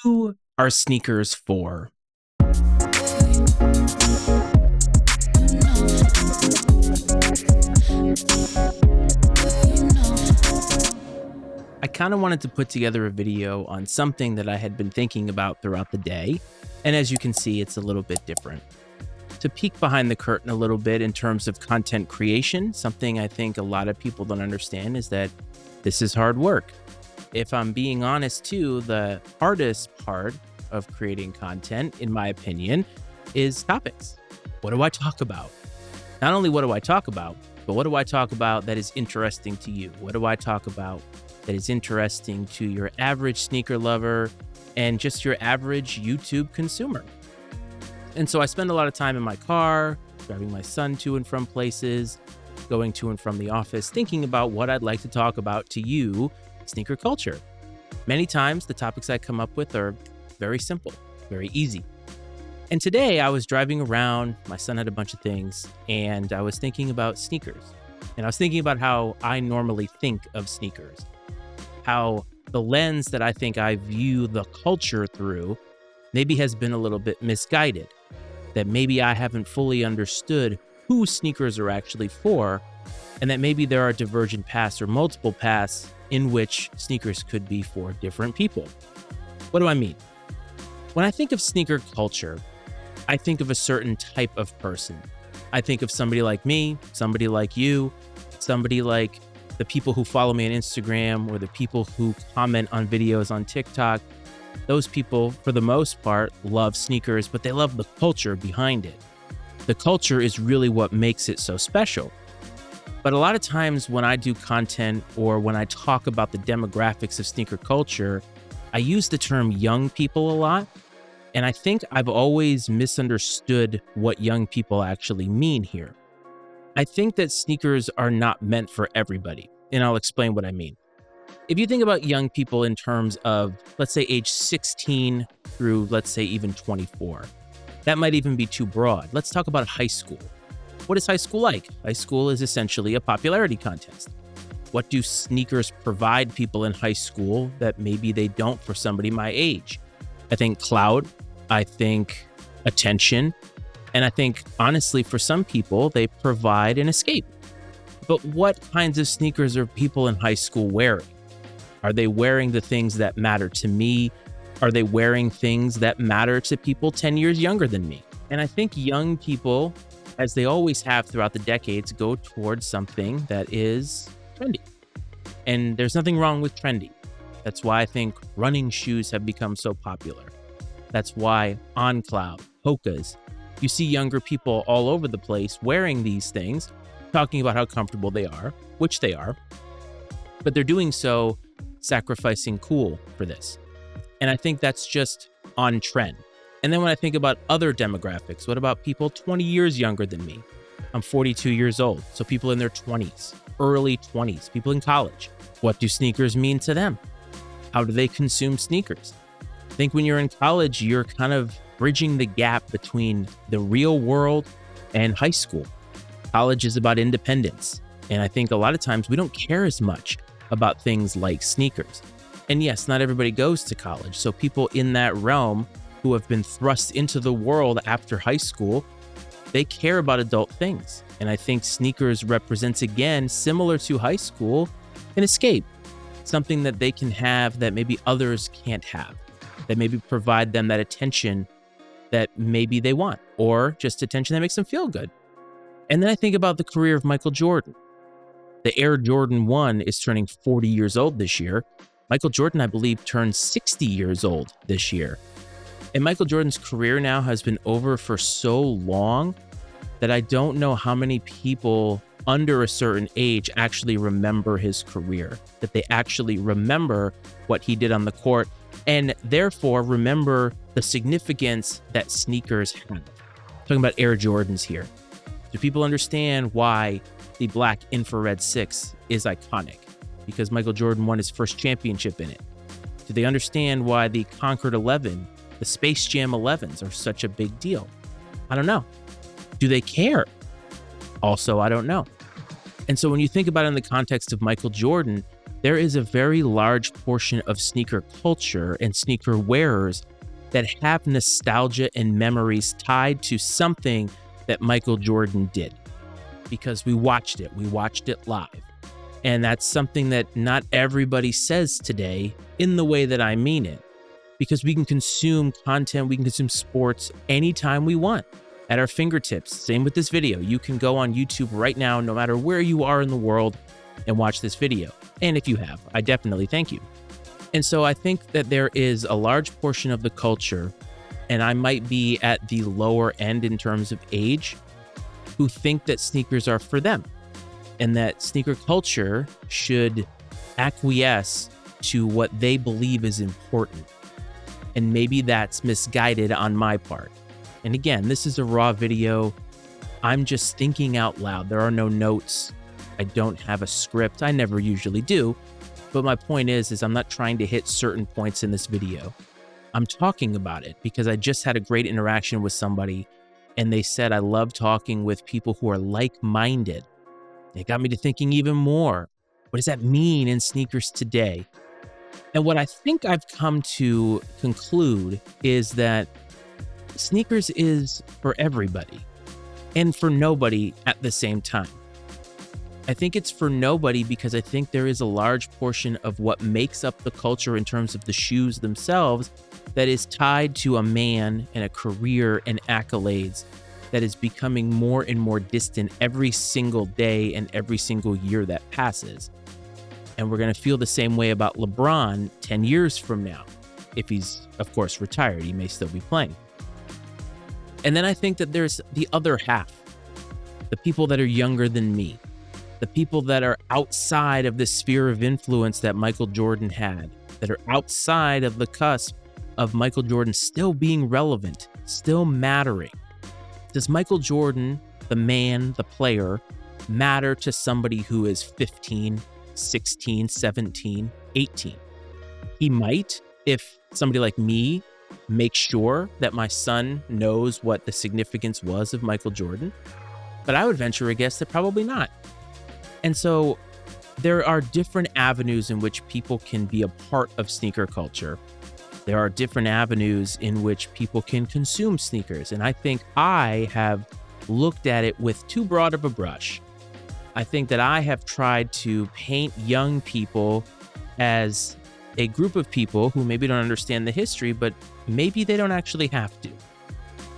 Who are sneakers for? I kind of wanted to put together a video on something that I had been thinking about throughout the day. And as you can see, it's a little bit different. To peek behind the curtain a little bit in terms of content creation, something I think a lot of people don't understand is that this is hard work. If I'm being honest too, the hardest part of creating content, in my opinion, is topics. What do I talk about? Not only what do I talk about, but what do I talk about that is interesting to you? What do I talk about that is interesting to your average sneaker lover and just your average YouTube consumer? And so I spend a lot of time in my car, driving my son to and from places, going to and from the office, thinking about what I'd like to talk about to you, sneaker culture. Many times the topics I come up with are very simple, very easy. And today I was driving around, my son had a bunch of things, and I was thinking about sneakers. And I was thinking about how I normally think of sneakers, how the lens that I think I view the culture through maybe has been a little bit misguided, that maybe I haven't fully understood who sneakers are actually for, and that maybe there are divergent paths or multiple paths in which sneakers could be for different people. What do I mean? When I think of sneaker culture, I think of a certain type of person. I think of somebody like me, somebody like you, somebody like the people who follow me on Instagram or the people who comment on videos on TikTok. Those people, for the most part, love sneakers, but they love the culture behind it. The culture is really what makes it so special. But a lot of times when I do content or when I talk about the demographics of sneaker culture, I use the term young people a lot. And I think I've always misunderstood what young people actually mean here. I think that sneakers are not meant for everybody, and I'll explain what I mean. If you think about young people in terms of, let's say, age 16 through, let's say, even 24, that might even be too broad. Let's talk about high school. What is high school like? High school is essentially a popularity contest. What do sneakers provide people in high school that maybe they don't for somebody my age? I think clout, I think attention, and I think, honestly, for some people, they provide an escape. But what kinds of sneakers are people in high school wearing? Are they wearing the things that matter to me? Are they wearing things that matter to people 10 years younger than me? And I think young people, as they always have throughout the decades, go towards something that is trendy. And there's nothing wrong with trendy. That's why I think running shoes have become so popular. That's why On Cloud, Hoka's, you see younger people all over the place wearing these things, talking about how comfortable they are, which they are, but they're doing so sacrificing cool for this. And I think that's just on trend. And then when I think about other demographics, what about people 20 years younger than me? I'm 42 years old, so people in their 20s, early 20s, people in college. What do sneakers mean to them? How do they consume sneakers? I think when you're in college, you're kind of bridging the gap between the real world and high school. College is about independence. And I think a lot of times we don't care as much about things like sneakers. And yes, not everybody goes to college. So people in that realm who have been thrust into the world after high school, they care about adult things. And I think sneakers represents, again, similar to high school, an escape, something that they can have that maybe others can't have, that maybe provide them that attention that maybe they want, or just attention that makes them feel good. And then I think about the career of Michael Jordan. The Air Jordan 1 is turning 40 years old this year. Michael Jordan, I believe, turned 60 years old this year. And Michael Jordan's career now has been over for so long that I don't know how many people under a certain age actually remember his career, that they actually remember what he did on the court, and therefore remember the significance that sneakers have. Talking about Air Jordans here. Do people understand why the black infrared 6 is iconic? Because Michael Jordan won his first championship in it. Do they understand why the Concord 11, the Space Jam 11s are such a big deal? I don't know. Do they care? Also, I don't know. And so when you think about it in the context of Michael Jordan, there is a very large portion of sneaker culture and sneaker wearers that have nostalgia and memories tied to something that Michael Jordan did, because we watched it live. And that's something that not everybody says today in the way that I mean it, because we can consume content, we can consume sports anytime we want at our fingertips. Same with this video. You can go on YouTube right now, no matter where you are in the world, and watch this video. And if you have, I definitely thank you. And so I think that there is a large portion of the culture, and I might be at the lower end in terms of age, who think that sneakers are for them, and that sneaker culture should acquiesce to what they believe is important. And maybe that's misguided on my part. And again, this is a raw video. I'm just thinking out loud. There are no notes. I don't have a script. I never usually do. But my point is I'm not trying to hit certain points in this video. I'm talking about it because I just had a great interaction with somebody, and they said, I love talking with people who are like-minded. It got me to thinking even more. What does that mean in sneakers today? And what I think I've come to conclude is that sneakers is for everybody and for nobody at the same time. I think it's for nobody because I think there is a large portion of what makes up the culture in terms of the shoes themselves that is tied to a man and a career and accolades that is becoming more and more distant every single day and every single year that passes. And we're going to feel the same way about LeBron 10 years from now. If he's, of course, retired, he may still be playing. And then I think that there's the other half, the people that are younger than me, the people that are outside of the sphere of influence that Michael Jordan had, that are outside of the cusp of Michael Jordan still being relevant, still mattering. Does Michael Jordan, the man, the player, matter to somebody who is 15, 16, 17, 18? He might, if somebody like me makes sure that my son knows what the significance was of Michael Jordan. But I would venture a guess that probably not. And so there are different avenues in which people can be a part of sneaker culture. There are different avenues in which people can consume sneakers. And I think I have looked at it with too broad of a brush. I think that I have tried to paint young people as a group of people who maybe don't understand the history, but maybe they don't actually have to.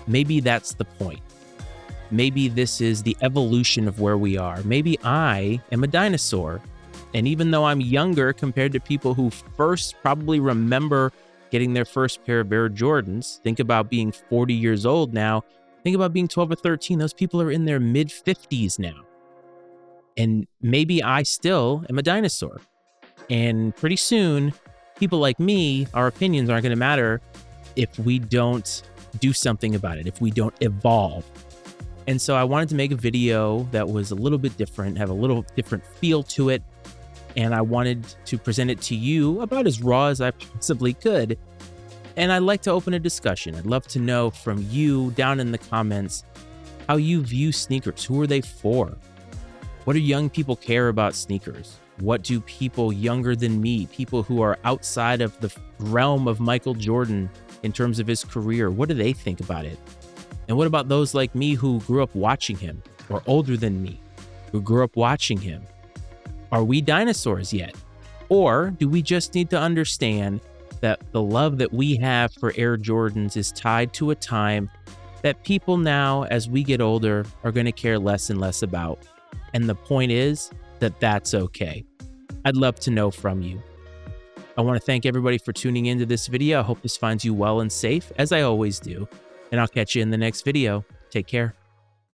Maybe that's the point. Maybe this is the evolution of where we are. Maybe I am a dinosaur. And even though I'm younger compared to people who first probably remember getting their first pair of Air Jordans, think about being 40 years old now, think about being 12 or 13. Those people are in their mid-50s now. And maybe I still am a dinosaur. And pretty soon, people like me, our opinions aren't going to matter if we don't do something about it, if we don't evolve. And so I wanted to make a video that was a little bit different, have a little different feel to it. And I wanted to present it to you about as raw as I possibly could. And I'd like to open a discussion. I'd love to know from you down in the comments how you view sneakers. Who are they for? What do young people care about sneakers? What do people younger than me, people who are outside of the realm of Michael Jordan in terms of his career, what do they think about it? And what about those like me who grew up watching him, or older than me, who grew up watching him? Are we dinosaurs yet? Or do we just need to understand that the love that we have for Air Jordans is tied to a time that people now, as we get older, are going to care less and less about? And the point is that that's okay. I'd love to know from you. I want to thank everybody for tuning into this video. I hope this finds you well and safe, as I always do. And I'll catch you in the next video. Take care.